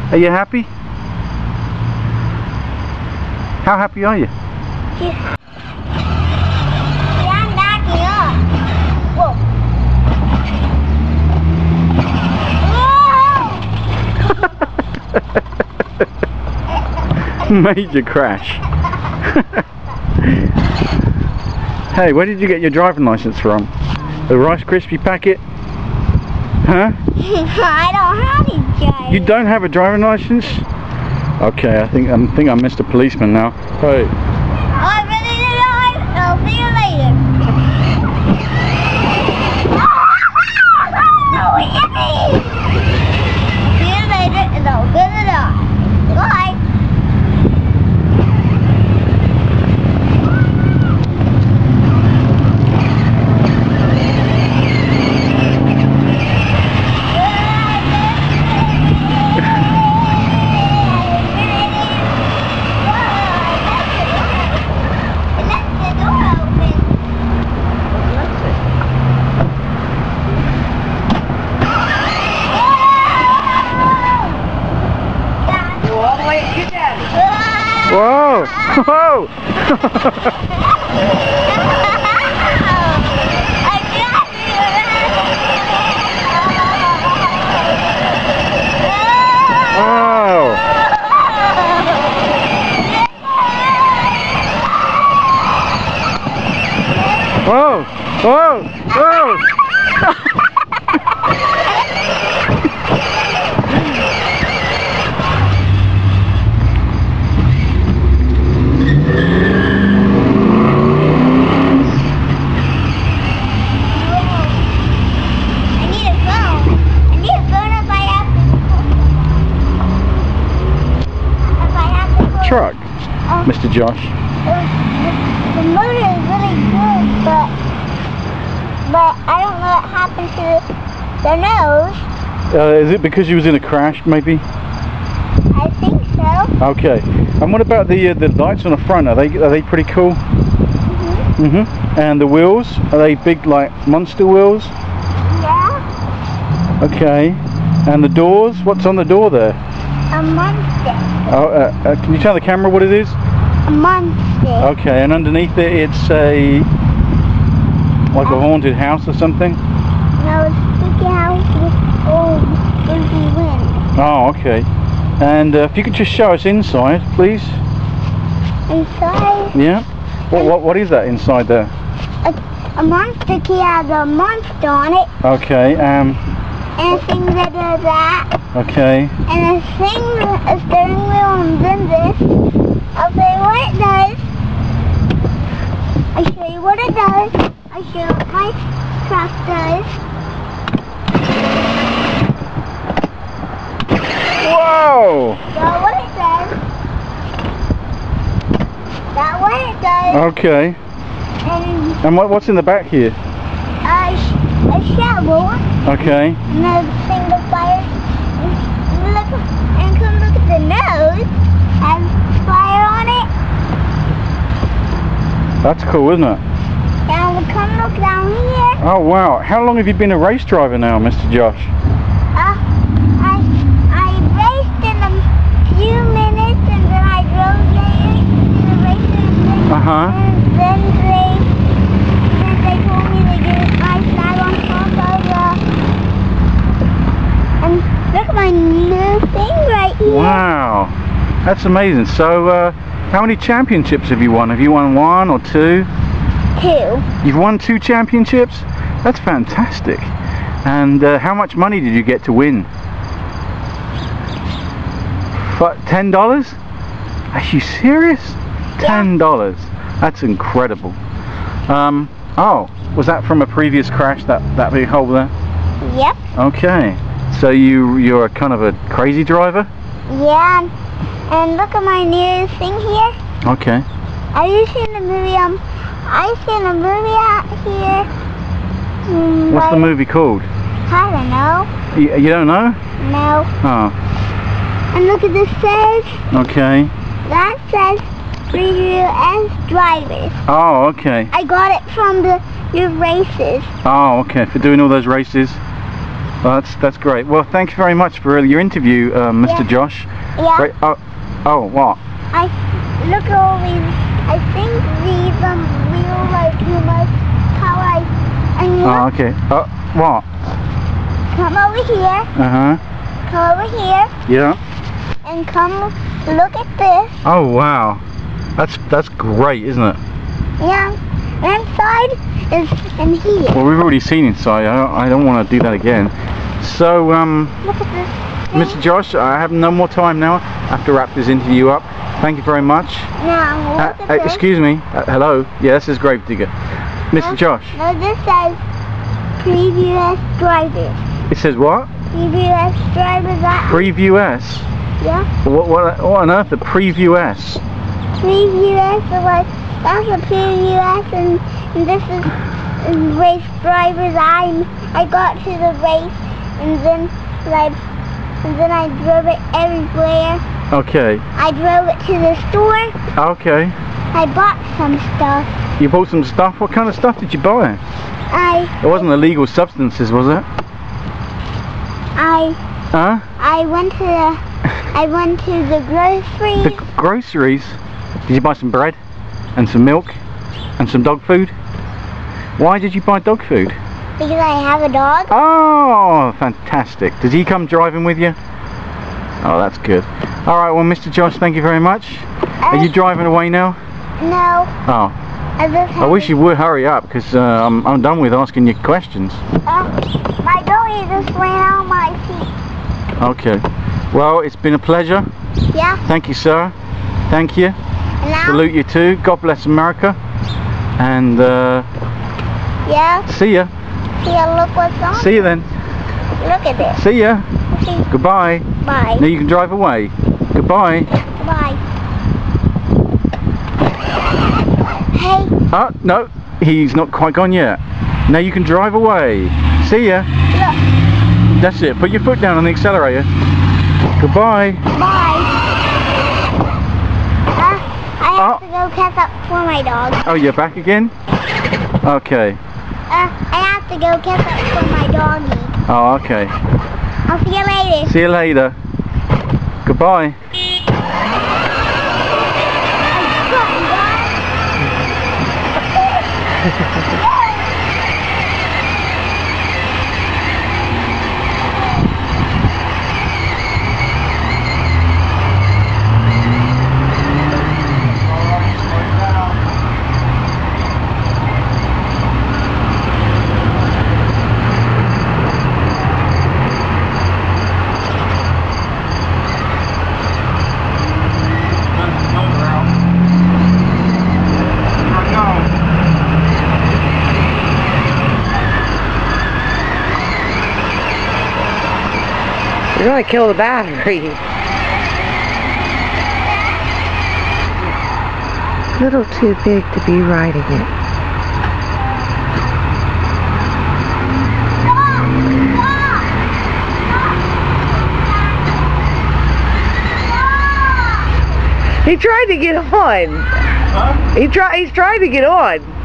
Are you happy? How happy are you? Yeah, I'm backing up. Whoa! Major crash. Hey, where did you get your driving license from? The Rice Krispie packet? Huh? I don't have a driving. You don't have a driving license? Okay, I think I missed a policeman now. Hey. I'm ready to drive. I'll see you later. See you later, and I'll get it on. Bye. Whoa! Whoa! Whoa! Whoa! Whoa! Truck, Mr. Josh. The motor is really good, but I don't know what happened to the nose. Is it because you was in a crash, maybe? I think so. Okay. And what about the lights on the front? Are they pretty cool? Mhm. And the wheels? Are they big, like monster wheels? Yeah. Okay. And the doors? What's on the door there? A monster. Oh, can you tell the camera what it is? A monster. Okay, and underneath it, it's like a haunted house or something? No, it's a spooky house with old spooky wind. Oh, okay. And if you could just show us inside, please. Inside? Yeah. What is that inside there? A monster key has a monster on it. Okay. And a thing that does that. Okay. And a steering wheel, and then this. I'll show you what it does. I'll show you what it does. I'll show you what my truck does. Whoa! That's what it does. That's what it does. Okay. And what's in the back here? A shovel. Okay. And a thing of fire. And come look at the nose. Has fire on it. That's cool, isn't it? And come look down here. Oh wow! How long have you been a race driver now, Mr. Josh? I raced in a few minutes, and then I drove there to the races. And then they told me to get my flag on top of and look at my new thing right here. Wow, that's amazing. So, how many championships have you won? Have you won one or two? Two. You've won 2 championships? That's fantastic. And how much money did you get to win? $10? Are you serious? $10. That's incredible. Oh, was that from a previous crash, that big hole there? Yep. Okay. So you're a kind of a crazy driver? Yeah. And look at my new thing here. Okay. Have you seen the movie? I've seen a movie out here. What's the movie called? I don't know. You don't know? No. Oh. And look at this says. Okay. That says review as drivers. Oh, okay. I got it from your races. Oh, okay. For doing all those races? Well, that's great. Well, thank you very much for your interview, Mr. Yeah. Josh. Yeah. Great. Oh, what? I look at all these. I think these real like humans. How and Oh, okay. What? come over here. Come over here Yeah. and come look at this. Oh, wow. That's great, isn't it? Yeah. Inside is in here. Well, we've already seen inside. I don't want to do that again. So, Look at this. Mr. Josh, I have no more time now. I have to wrap this interview up. Thank you very much. Now look at this. Excuse me. Hello. Yeah, this is Gravedigger. Mr. Josh. No, this says previous drivers. It says what? Previous drivers. Preview S. Yeah. What on earth? The Preview S. Previous. That's a previous, and this is race drivers. I got to the race, and then I drove it everywhere. Okay. I drove it to the store. Okay. I bought some stuff. You bought some stuff? What kind of stuff did you buy? It wasn't illegal substances, was it? Huh? I went to the groceries. The groceries? Did you buy some bread? And some milk? And some dog food? Why did you buy dog food? Because I have a dog. Oh, fantastic. Does he come driving with you? Oh, that's good. Alright, well, Mr. Josh, thank you very much. Are you driving away now? No. Oh. I wish you would hurry up, because I'm done with asking you questions. My doggy just ran out of my feet. Okay. Well, it's been a pleasure. Yeah. Thank you, sir. Thank you. Now, Salute you too. God bless America. And yeah. see ya. See ya, look what's on. See you then. Look at this. See ya. See. Goodbye. Bye. Now you can drive away. Goodbye. Bye. Hey. Oh, no. He's not quite gone yet. Now you can drive away. See ya. Look. That's it. Put your foot down on the accelerator. Goodbye. Bye. I have to go catch up for my dog. Oh, you're back again? Okay. I have to go catch up for my doggy. Oh, okay. I'll see you later. See you later. Goodbye. You're gonna kill the battery. A little too big to be riding it. He tried to get on. Huh? He's trying to get on.